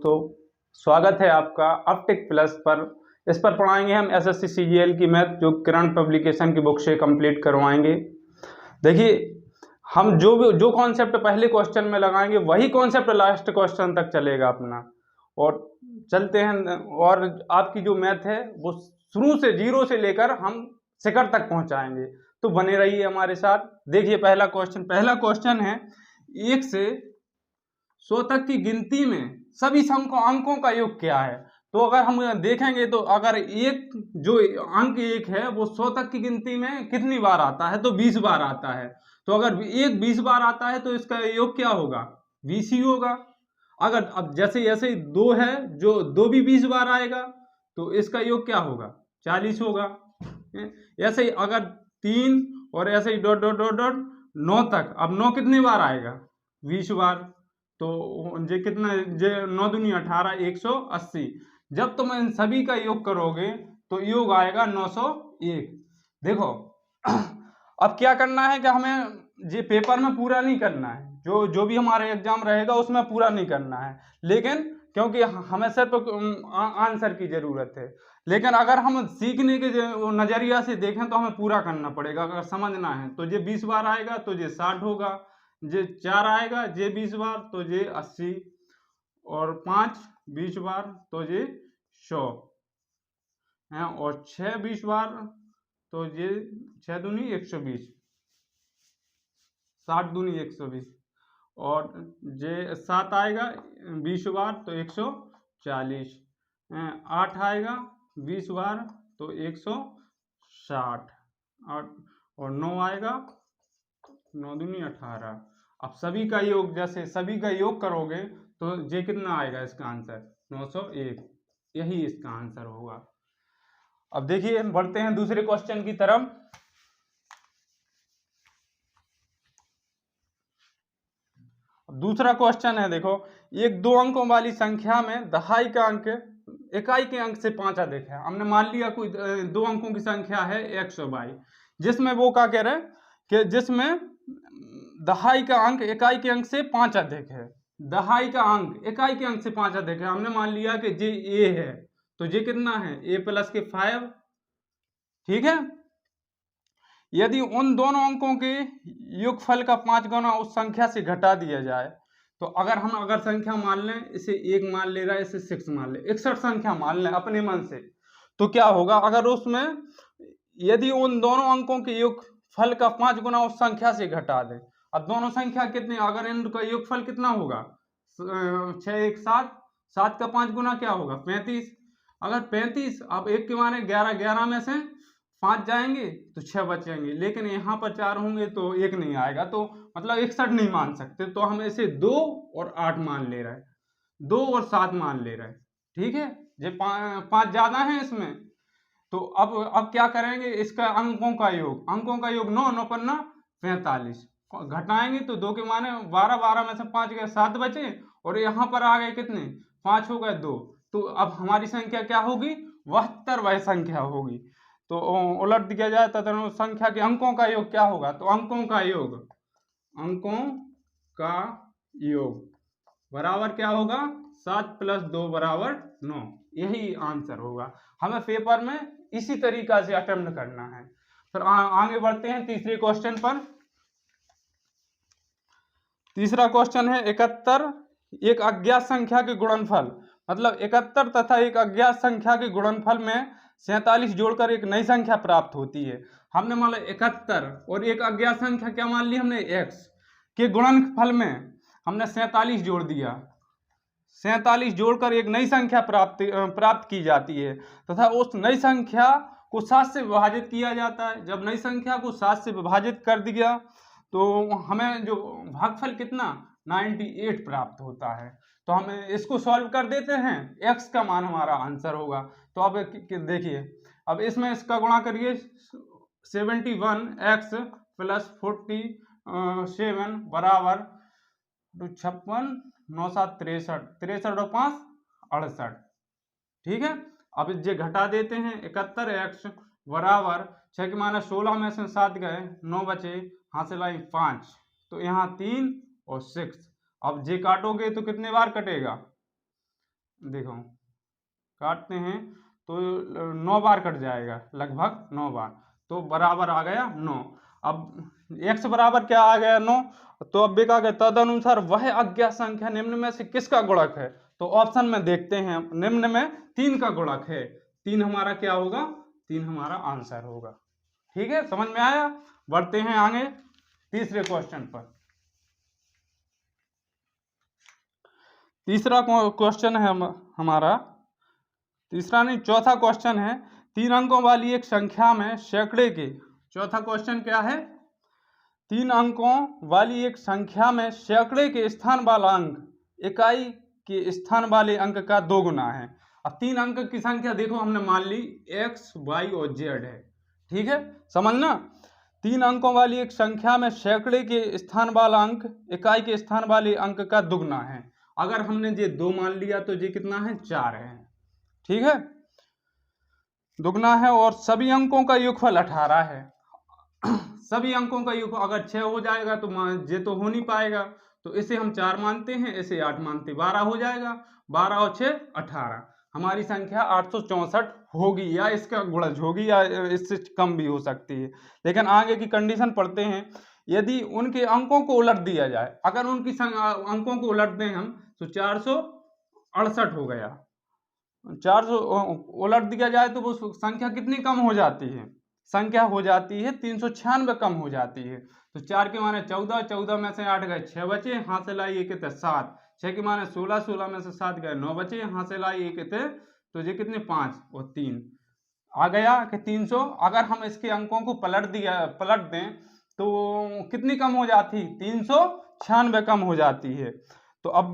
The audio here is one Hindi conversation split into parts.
दोस्तों, स्वागत है आपका अपटेक प्लस पर। इस पर पढ़ाएंगे हम एसएससी सीजीएल की मैथ, जो किरण पब्लिकेशन की बुक से कंप्लीट करवाएंगे। देखिए, हम जो कॉन्सेप्ट पहले क्वेश्चन में लगाएंगे वही कॉन्सेप्ट लास्ट क्वेश्चन तक चलेगा अपना। और चलते हैं, और आपकी जो मैथ है वो शुरू से जीरो से लेकर हम शिखर तक पहुंचाएंगे, तो बने रहिए हमारे साथ। देखिए, पहला क्वेश्चन है, 1 से 100 तक की गिनती में सभी अंकों का योग क्या है। तो अगर हम देखेंगे तो अगर एक जो अंक 1 है वो 100 तक की गिनती में कितनी बार आता है, तो 20 बार आता है। तो अगर एक 20 बार आता है तो इसका योग क्या होगा, 20 ही होगा। अगर अब जैसे जैसे 2 है, जो 2 भी 20 बार आएगा तो इसका योग क्या होगा, 40 होगा। ऐसे ही अगर 3 और ऐसे ही डॉट डॉट डॉट डॉट 9 तक, अब 9 कितनी बार आएगा, 20 बार। तो ये कितना, ये 9 दूनी 18, 180। जब तुम इन सभी का योग करोगे तो योग आएगा 901। देखो, अब क्या करना है कि हमें ये पेपर में पूरा नहीं करना है, जो भी हमारा एग्जाम रहेगा उसमें पूरा नहीं करना है, लेकिन क्योंकि हमें सिर्फ आंसर की जरूरत है। लेकिन अगर हम सीखने के नजरिया से देखें तो हमें पूरा करना पड़ेगा। अगर समझना है तो ये 20 बार आएगा तो ये 60 होगा, ये 4 आएगा ये 20 बार तो ये 80, और 5 20 बार तो ये 100 है, और 6 20 बार तो ये 6 दूनी 120, 60 दूनी 120, और ये 7 आएगा 20 बार तो 140, 8 आएगा 20 बार तो 160, और 9 आएगा 9 दूनी 18। अब सभी का योग, जैसे सभी का योग करोगे तो ये कितना आएगा, इसका आंसर 901, यही इसका आंसर होगा। अब देखिए, हम बढ़ते हैं दूसरे क्वेश्चन की तरफ। दूसरा क्वेश्चन है, देखो, एक 2 अंकों वाली संख्या में दहाई का अंक इकाई के अंक से 5 अधिक है। हमने मान लिया कोई 2 अंकों की संख्या है x और y, जिसमें वो क्या कह रहे हैं कि जिसमें दहाई का अंक इकाई के अंक से 5 अधिक है। दहाई का अंक इकाई के अंक से 5 अधिक है। हमने मान लिया कि जे a है, तो ये कितना है, a प्लस के 5, ठीक है। यदि उन दोनों अंकों के योगफल का 5 गुना उस संख्या से घटा दिया जाए, तो अगर संख्या मान लें, इसे 1 मान ले रहा है, इसे 6 मान ले, 61 संख्या मान लें अपने मन से, तो क्या होगा अगर उसमें यदि उन दोनों अंकों के योगफल का 5 गुना उस संख्या से घटा दें। अब दोनों संख्या कितने, अगर इनका योगफल कितना होगा, 6 1 7, 7 का 5 गुना क्या होगा, 35। अगर 35, अब 1 के माने 11, 11 में से 5 जाएंगे तो 6 बचेंगे, लेकिन यहाँ पर 4 होंगे तो 1 नहीं आएगा, तो मतलब 61 नहीं मान सकते। तो हम इसे 2 और 8 मान ले रहे हैं, 2 और 7 मान ले रहे हैं, ठीक है। ये 5 ज्यादा है इसमें, तो अब क्या करेंगे, इसका अंकों का योग 9 9 पन्ना 45, घटाएंगे तो 2 के माने 12, 12 में से 5 गए 7 बचे, और यहाँ पर आ गए कितने, 5 हो गए 2। तो अब हमारी संख्या क्या होगी, 72 वह संख्या होगी। तो उलट दिया जाए तो संख्या के अंकों का योग क्या होगा, तो अंकों का योग बराबर क्या होगा, 7 + 2 = 9, यही आंसर होगा। हमें पेपर में इसी तरीका से अटेम्प्ट करना है। फिर आगे बढ़ते हैं तीसरे क्वेश्चन पर। तीसरा क्वेश्चन है, 71 एक अज्ञात संख्या के गुणनफल, मतलब 71 तथा एक अज्ञात संख्या के गुणनफल में 47 जोड़कर एक नई संख्या प्राप्त होती है। हमने मान लिया 71 और एक अज्ञात संख्या क्या मान ली हमने, x के गुणनफल में हमने 47 जोड़ दिया। 47 जोड़कर एक नई संख्या प्राप्त की जाती है, तथा उस नई संख्या को 7 से विभाजित किया जाता है। जब नई संख्या को 7 से विभाजित कर दिया तो हमें जो भागफल कितना, 98 प्राप्त होता है। तो हम इसको सॉल्व कर देते हैं, x का मान हमारा आंसर होगा। तो अब देखिए, अब इसमें इसका गुणा करिए, 71x + 47 बराबर 56, 9 7 63, 63 और 5 68, ठीक है। अब ये घटा देते हैं, 71x बराबर 6 के माने 16 में से 7 गए, 9 बचे, हासिल आई 5, तो यहाँ 3 और 6। अब जे काटोगे तो कितने बार कटेगा, देखो काटते हैं तो 9 बार कट जाएगा, लगभग 9 बार, तो बराबर आ गया 9। अब x बराबर क्या आ गया 9, तो अब देखा गया तदनुसार वह अज्ञात संख्या निम्न में से किसका गुणक है। तो ऑप्शन में देखते हैं, निम्न में 3 का गुणक है, 3 हमारा क्या होगा, 3 हमारा आंसर होगा। ठीक है, समझ में आया। बढ़ते हैं आगे तीसरे क्वेश्चन पर। तीसरा क्वेश्चन है हमारा, तीसरा नहीं चौथा क्वेश्चन है, 3 अंकों वाली एक संख्या में सैकड़े के, चौथा क्वेश्चन क्या है, 3 अंकों वाली एक संख्या में सैकड़े के स्थान वाला अंक इकाई के स्थान वाले अंक का 2 गुना है। अब 3 अंक की संख्या देखो हमने मान ली x, y और z है। ठीक है, समझना, 3 अंकों वाली एक संख्या में सैकड़े के स्थान वाला अंक इकाई के स्थान वाले अंक का दुगना है। अगर हमने ये 2 मान लिया तो ये कितना है, 4 है। ठीक है, दुगना है और सभी अंकों का योगफल 18 है। सभी अंकों का योग अगर 6 हो जाएगा तो ये तो हो नहीं पाएगा, तो इसे हम 4 मानते हैं, इसे 8 मानते, 12 हो जाएगा, 12 और 6 18। हमारी संख्या 864 होगी, या इसका गुणज होगी, या इससे कम भी हो सकती है। लेकिन आगे की कंडीशन पढ़ते हैं, यदि उनके अंकों को उलट दिया जाए, अगर उनकी अंकों को उलट दें हम तो 468 हो गया, 400 उलट दिया जाए तो वो संख्या कितनी कम हो जाती है, संख्या हो जाती है 396 कम हो जाती है। तो 4 के माने 14, 14 में से 8 गए 6 बचे, हाथ से लाई कितने 7, 6 के माने 16, 16 में से 7 गए 9 बचे, हाथ से लाई कितने, तो ये कितने 5 और 3 आ गया कि 300। अगर हम इसके अंकों को पलट दें तो कितनी कम हो जाती, 396 कम हो जाती है। तो अब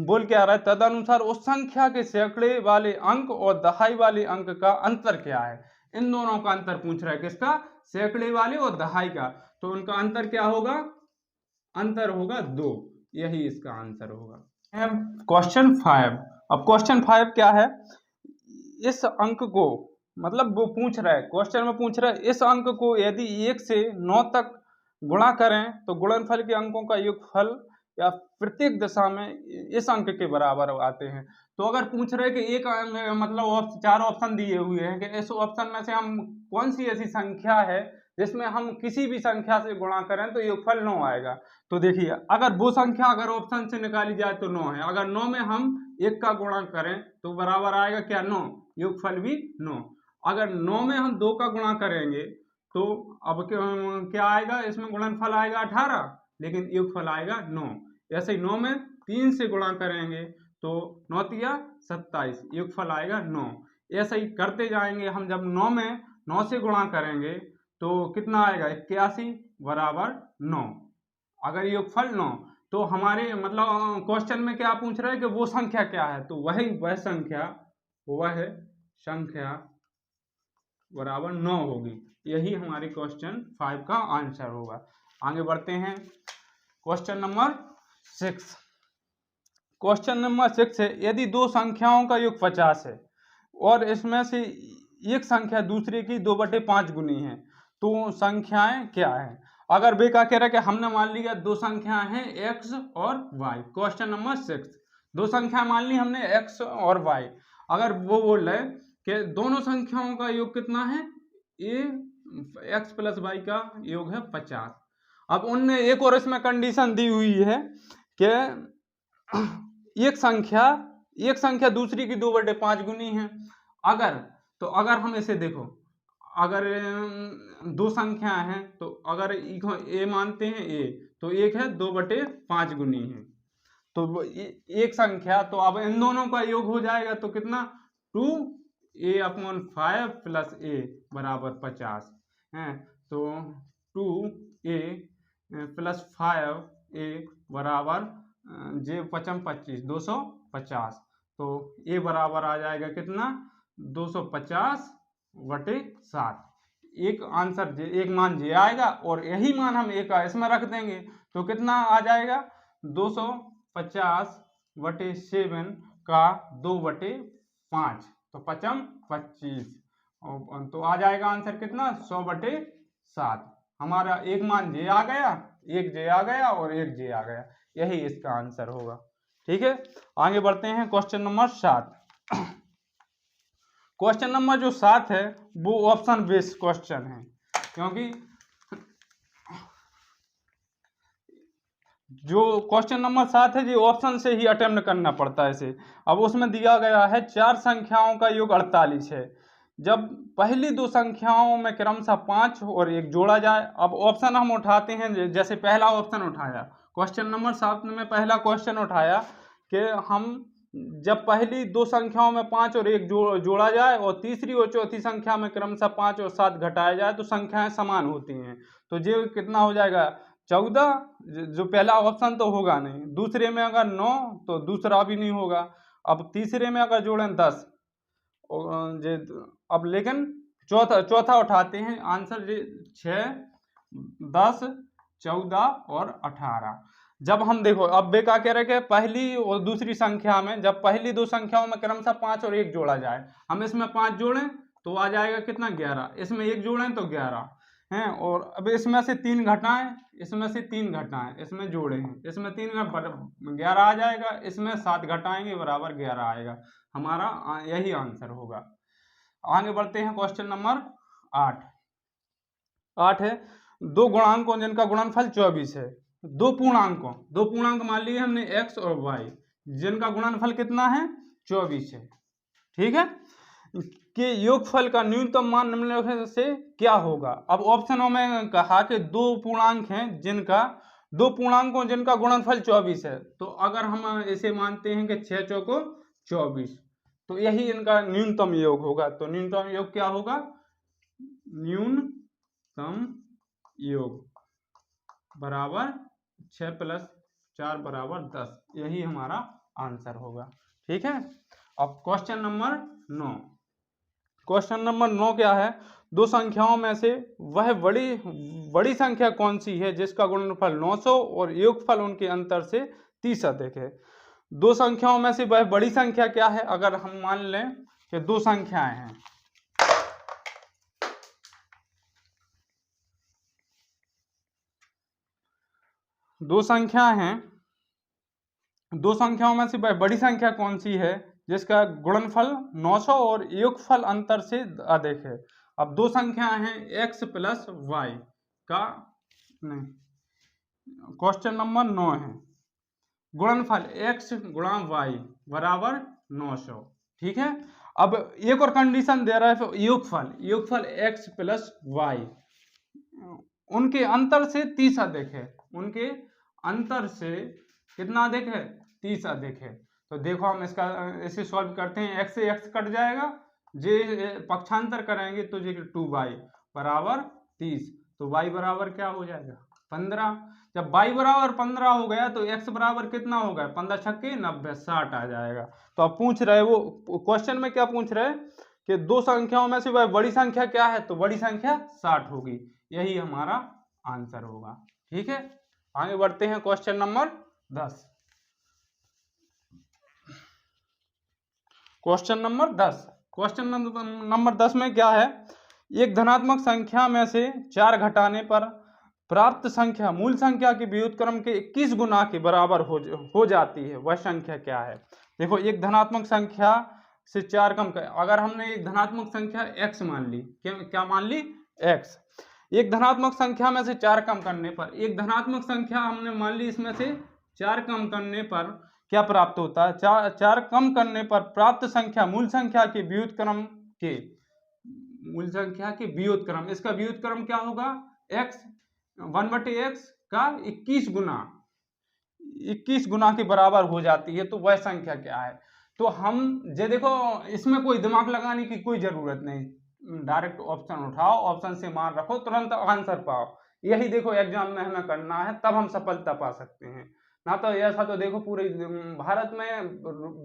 बोल क्या रहा है, तदनुसार उस संख्या के सैकड़े वाले अंक और दहाई वाले अंक का अंतर क्या है। इन दोनों का अंतर पूछ रहा है, किसका, सैकड़े वाले और दहाई का। तो उनका अंतर क्या होगा, अंतर होगा 2, यही इसका आंसर होगा। क्वेश्चन 5। अब क्वेश्चन 5 क्या है, इस अंक को, मतलब वो पूछ रहा है, क्वेश्चन में पूछ रहा है, इस अंक को यदि 1 से 9 तक गुणा करें तो गुणनफल के अंकों का योगफल या प्रत्येक दशा में इस अंक के बराबर आते हैं। तो अगर पूछ रहे कि एक मतलब 4 ऑप्शन दिए हुए हैं कि इस ऑप्शन में से हम कौन सी ऐसी संख्या है जिसमें हम किसी भी संख्या से गुणा करें तो योगफल 9 आएगा। तो देखिए, अगर वो संख्या अगर ऑप्शन से निकाली जाए तो 9 है, अगर 9 में हम 1 का गुणा करें तो बराबर आएगा क्या, 9, योगफल भी 9। अगर 9 में हम 2 का गुणा करेंगे तो अब क्या आएगा, इसमें गुणनफल आएगा 18, लेकिन योगफल आएगा 9। ऐसे ही 9 में 3 से गुणा करेंगे तो 9 तिया 27, योगफल आएगा 9। ऐसे ही करते जाएंगे हम, जब 9 में 9 से गुणा करेंगे तो कितना आएगा, 81 बराबर 9, अगर योगफल 9। तो हमारे मतलब क्वेश्चन में क्या पूछ रहे हैं कि वो संख्या क्या है, तो वह संख्या बराबर 9 होगी। यही हमारे क्वेश्चन 5 का आंसर होगा। आगे बढ़ते हैं, क्वेश्चन नंबर 6। क्वेश्चन नंबर 6 है, यदि 2 संख्याओं का योग 50 है और इसमें से एक संख्या दूसरे की 2/5 गुनी है तो संख्याएं क्या है। अगर वे क्या कह रहे हैं कि हमने मान लिया 2 संख्याएं हैं x और y। क्वेश्चन नंबर 6, 2 संख्या मान ली हमने x और y। अगर वो बोल रहे कि दोनों संख्याओं का योग कितना है, x + y का योग है 50। अब उनने एक और इसमें कंडीशन दी हुई है कि एक संख्या दूसरी की 2/5 गुनी है। अगर हम इसे देखो, अगर 2 संख्या हैं तो अगर ए मानते हैं ए, तो एक है 2/5 गुनी है, तो एक संख्या, तो अब इन दोनों का योग हो जाएगा तो कितना, 2a/5 + a बराबर 50 है। तो 2a + 5a बराबर जे 5 25 250, तो a बराबर आ जाएगा कितना, 250/7। एक आंसर एक मान जे आएगा और यही मान हम एक इसमें रख देंगे तो कितना आ जाएगा, 250/7 का 2/5, तो 5 25, तो आ जाएगा आंसर कितना, 100/7। हमारा एक मान जे आ गया, एक जे आ गया और एक जे आ गया, यही इसका आंसर होगा। ठीक है, आगे बढ़ते हैं क्वेश्चन नंबर 7। क्वेश्चन नंबर जो 7 है वो ऑप्शन बेस्ड क्वेश्चन है, क्योंकि जो क्वेश्चन नंबर 7 है जो ऑप्शन से ही अटेम्प्ट करना पड़ता है इसे। अब उसमें दिया गया है 4 संख्याओं का योग 48 है, जब पहली 2 संख्याओं में क्रमशः 5 और 1 जोड़ा जाए। अब ऑप्शन हम उठाते हैं, जैसे पहला ऑप्शन उठाया क्वेश्चन नंबर 7 में, पहला क्वेश्चन उठाया कि हम जब पहली 2 संख्याओं में 5 और 1 जोड़ा जाए और तीसरी और चौथी संख्या में क्रमशः 5 और 7 घटाया जाए तो संख्याएं समान होती हैं। तो ये कितना हो जाएगा 14, जो पहला ऑप्शन तो होगा नहीं। दूसरे में अगर 9 तो दूसरा भी नहीं होगा। अब तीसरे में अगर जोड़ें 10, अब लेकिन चौथा उठाते हैं आंसर 6, 10, 14 और 18। जब हम देखो अब वे क्या कह रहे हैं, पहली और दूसरी संख्या में जब पहली 2 संख्याओं में क्रमशः 5 और 1 जोड़ा जाए, हम इसमें 5 जोड़ें तो आ जाएगा कितना 11, इसमें 1 जोड़ें तो 11 हैं, और अब इसमें से 3 घटाएं, इसमें से 3 घटाएं, इसमें जोड़े हैं, इसमें 3 11 आ जाएगा, इसमें 7 घटाएंगे बराबर 11 आएगा। हमारा यही आंसर होगा। आगे बढ़ते हैं क्वेश्चन नंबर 8 है 2 गुणांकों जिनका गुणनफल 24 है। दो पूर्णांक मान लिए हमने x और y, जिनका गुणनफल कितना है 24 है, ठीक है, कि योगफल का न्यूनतम मान निम्नलिखित से क्या होगा। अब ऑप्शनों में कहा कि 2 पूर्णांक हैं दो पूर्णांकों जिनका गुणनफल 24 है, तो अगर हम इसे मानते हैं कि 6 चौको 24, तो यही इनका न्यूनतम योग होगा। तो न्यूनतम योग क्या होगा, न्यूनतम योग बराबर 6 + 4 = 10, यही हमारा आंसर होगा। ठीक है, अब क्वेश्चन नंबर 9। क्वेश्चन नंबर 9 क्या है, 2 संख्याओं में से वह बड़ी संख्या कौन सी है जिसका गुणनफल 900 और योगफल उनके अंतर से 30 अधिक है। 2 संख्याओं में से वह बड़ी संख्या क्या है, अगर हम मान लें कि 2 संख्याएं हैं, दो संख्याओं में से वह बड़ी संख्या कौन सी है जिसका गुणनफल 900 और योगफल अंतर से अधिक है। अब 2 संख्याएं हैं x + y का, नहीं, क्वेश्चन नंबर 9 है गुणनफल x × y बराबर 900, ठीक है। अब एक और कंडीशन दे रहा है योगफल x + y उनके अंतर से 30 अधिक है, उनके अंतर से कितना अधिक है 30 अधिक है। तो देखो हम इसे सॉल्व करते हैं, x से x कट जाएगा, जे पक्षांतर करेंगे तो ये 2y बराबर 30, तो y बराबर क्या हो जाएगा 15। जब y बराबर 15 हो गया तो x बराबर कितना हो गया 15 छक्के 90, 60 आ जाएगा। तो अब पूछ रहे वो क्वेश्चन में क्या पूछ रहे कि 2 संख्याओं में से वह बड़ी संख्या क्या है, तो बड़ी संख्या 60 होगी, यही हमारा आंसर होगा। ठीक है, आगे बढ़ते हैं क्वेश्चन नंबर 10। क्वेश्चन नंबर 10 में क्या है, एक धनात्मक संख्या में से 4 घटाने पर प्राप्त संख्या मूल संख्या के व्युत्क्रम के 21 गुना के बराबर हो जाती है, वह संख्या क्या है। देखो एक धनात्मक संख्या से 4 कम कर, अगर हमने एक धनात्मक संख्या x मान ली, क्या मान ली x, एक धनात्मक संख्या में से 4 कम करने पर, एक धनात्मक संख्या हमने मान ली, इसमें से 4 कम करने पर क्या प्राप्त होता है, 4 कम करने पर प्राप्त संख्या मूल संख्या के व्युत्क्रम इसका व्युत्क्रम क्या होगा x 1/x का 21 गुना के बराबर हो जाती है, तो वह संख्या क्या है। तो हम ये देखो इसमें कोई दिमाग लगाने की कोई जरूरत नहीं, डायरेक्ट ऑप्शन उठाओ, ऑप्शन से मान रखो, तुरंत आंसर पाओ, यही देखो एग्जाम में हमें करना है, तब हम सफलता पा सकते हैं। ना तो ऐसा तो देखो पूरे भारत में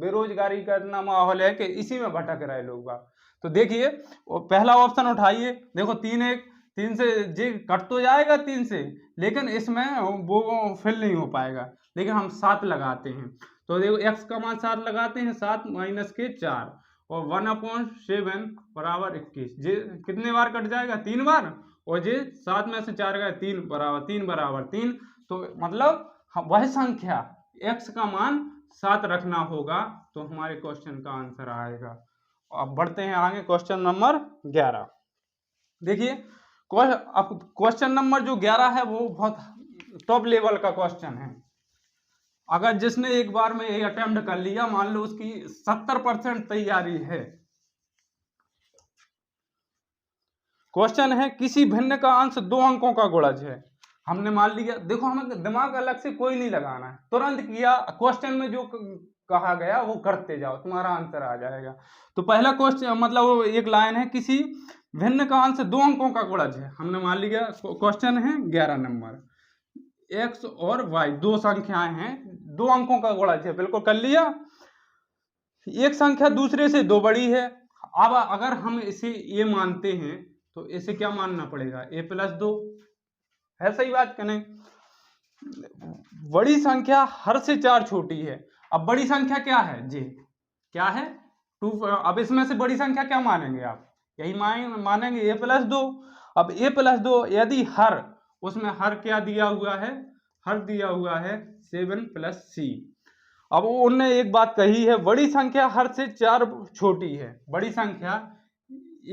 बेरोजगारी का इतना माहौल है कि इसी में भटक रहे लोग। तो देखिए पहला ऑप्शन उठाइए, देखो 3 से जे कट तो जाएगा 3 से, लेकिन इसमें वो फिल नहीं हो पाएगा, लेकिन हम 7 लगाते हैं, तो देखो x का मान 7 लगाते हैं, 7 - 4 और 1/7 बराबर 21, जे कितने बार कट जाएगा 3 बार, और जे 7 में से 4 गए 3 बराबर 3, तो मतलब वह संख्या x का मान साथ रखना होगा तो हमारे क्वेश्चन का आंसर आएगा। अब बढ़ते हैं आगे क्वेश्चन नंबर 11। देखिए अब क्वेश्चन नंबर जो 11 है वो बहुत टॉप लेवल का क्वेश्चन है। अगर जिसने एक बार में ये अटेम्प्ट कर लिया, मान लो उसकी 70% तैयारी है। क्वेश्चन है किसी भिन्न का अंश 2 अंकों का गुणज है। हमने मान लिया, देखो हमें दिमाग अलग से कोई नहीं लगाना है, तुरंत किया, क्वेश्चन में जो कहा गया वो करते जाओ, तुम्हारा आंसर आ जाएगा। तो पहला क्वेश्चन मतलब एक लाइन है, किसी भिन्न का अंश 2 अंकों का गुणज है। हमने मान लिया क्वेश्चन है 11 नंबर, x और y दो संख्याएं हैं, 2 अंकों का गुणज है, बिल्कुल कर लिया। एक संख्या दूसरे से 2 बड़ी है। अब अगर हम इसे a मानते हैं तो इसे क्या मानना पड़ेगा, a+2 है, सही बात करें। बड़ी संख्या हर से 4 छोटी है। अब बड़ी संख्या क्या है, j क्या है 2। अब इसमें से बड़ी संख्या क्या मानेंगे आप, यही मानेंगे a+2। अब a+2 यदि हर, उसमें हर क्या दिया हुआ है, हर दिया हुआ है 7 + c। अब उन्होंने एक बात कही है, बड़ी संख्या हर से 4 छोटी है। बड़ी संख्या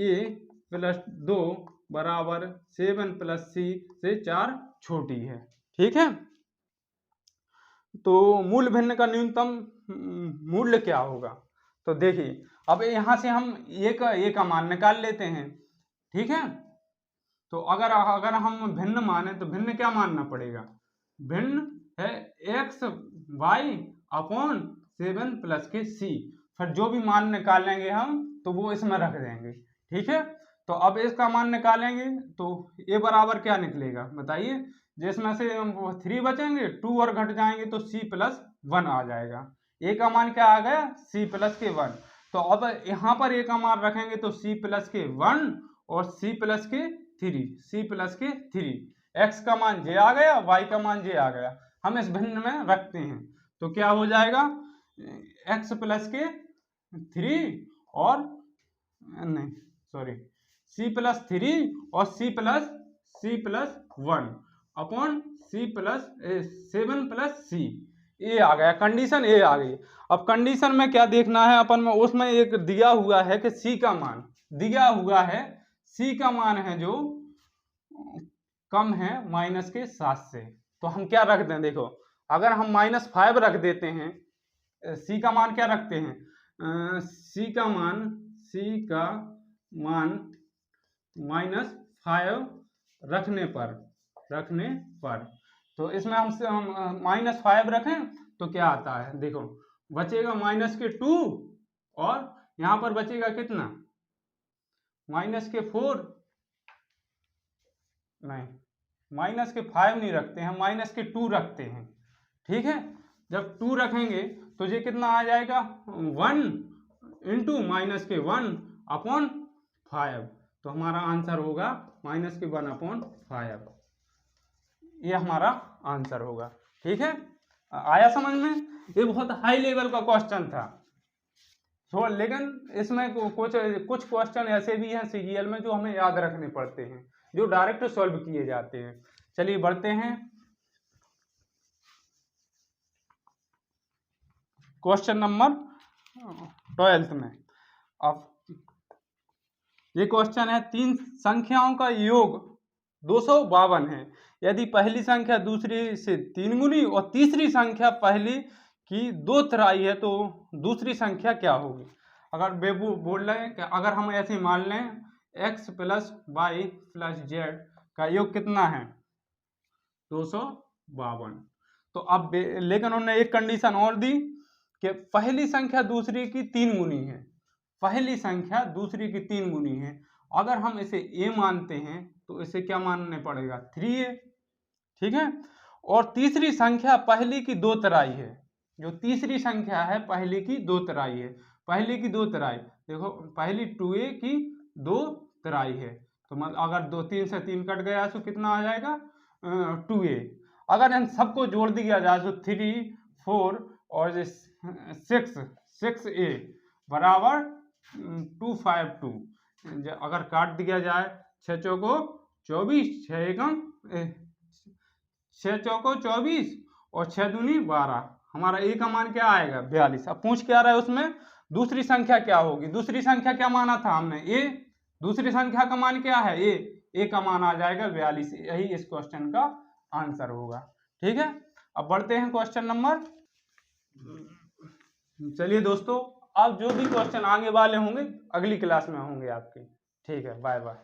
a+2 बराबर 7 + c से 4 छोटी है, ठीक है। तो मूल भिन्न का न्यूनतम मूल्य क्या होगा, तो देखिए अब यहां से हम a का मान निकाल लेते हैं, ठीक है। तो अगर हम भिन्न माने तो भिन्न क्या मानना पड़ेगा, भिन्न है x/y/7 + के c। फिर जो भी मान निकालेंगे हम तो वो इसमें रख देंगे, ठीक है। तो अब इसका मान निकालेंगे तो a बराबर क्या निकलेगा बताइए, जिसमें से 3 बचेंगे, 2 और घट जाएंगे तो c+1 आ जाएगा। a का मान क्या आ गया, c+1। तो अब यहाँ पर a का मान रखेंगे तो c+1 और c+3 x का मान j आ गया, y का मान j आ गया। हम इस भिन्न में रखते हैं तो क्या हो जाएगा, x+3 और नहीं सॉरी c+3 और c+1 अपॉन c+7 + c। ए आ गया, कंडीशन ए आ गई। अब कंडीशन में क्या देखना है अपन में, उसमें एक दिया हुआ है कि c का मान दिया हुआ है, c का मान है जो कम है -7 से। तो हम क्या रख दें, देखो अगर हम -5 रख देते हैं, c का मान क्या रखते हैं, c का मान -5 रखने पर तो इसमें हम -5 रखें तो क्या आता है, देखो बचेगा -2 और यहाँ पर बचेगा कितना, -4 नहीं, -5 नहीं रखते हैं, -2 रखते हैं, ठीक है। जब 2 रखेंगे तो ये कितना आ जाएगा, 1 × -1/5। तो हमारा आंसर होगा -1/5, ये हमारा आंसर होगा, ठीक है। आया समझ में, ये बहुत हाई लेवल का क्वेश्चन था। तो लेकिन इसमें कुछ क्वेश्चन ऐसे भी हैं सीजीएल में जो हमें याद रखने पड़ते हैं, जो डायरेक्ट सॉल्व किए जाते हैं। चलिए बढ़ते हैं क्वेश्चन नंबर 12 में। अब ये क्वेश्चन है, 3 संख्याओं का योग 252 है। यदि पहली संख्या दूसरी से 3 गुनी और तीसरी संख्या पहली की 2 तिहाई है तो दूसरी संख्या क्या होगी। अगर बेबू बोल रहे हैं कि अगर हम ऐसे मान लें x + y + z का योग कितना है 252। तो अब लेकिन उन्होंने एक कंडीशन और दी कि पहली संख्या दूसरी की 3 गुनी है, पहली संख्या दूसरी की 3 गुनी है। अगर हम इसे a मानते हैं तो इसे क्या मानने पड़ेगा 3a, ठीक है। और तीसरी संख्या पहली की 2 तिहाई है, जो तीसरी संख्या है पहली की 2 तिहाई है। पहली की 2 तिहाई देखो, पहली 2a की 2 तिहाई है, तो मतलब अगर 3 से 3 कट गया तो कितना आ जाएगा 2a। अगर इन सबको जोड़ दिया जाए तो 3, 4 और 6a बराबर 252। अगर काट दिया जाए 6 चौको 24, 6 एकम 6 चौको 24 और 6 दूनी 12, हमारा ए का मान क्या आएगा 42। अब पूछ क्या रहा है उसमें दूसरी संख्या क्या होगी, दूसरी संख्या क्या माना था हमने ए, दूसरी संख्या का मान क्या है ए का मान आ जाएगा 42। यही इस क्वेश्चन का आंसर होगा। ठीक है, अब बढ़ते हैं क्वेश्चन नंबर। चलिए दोस्तों, अब जो भी क्वेश्चन आगे वाले होंगे अगली क्लास में होंगे आपके। ठीक है, बाय बाय।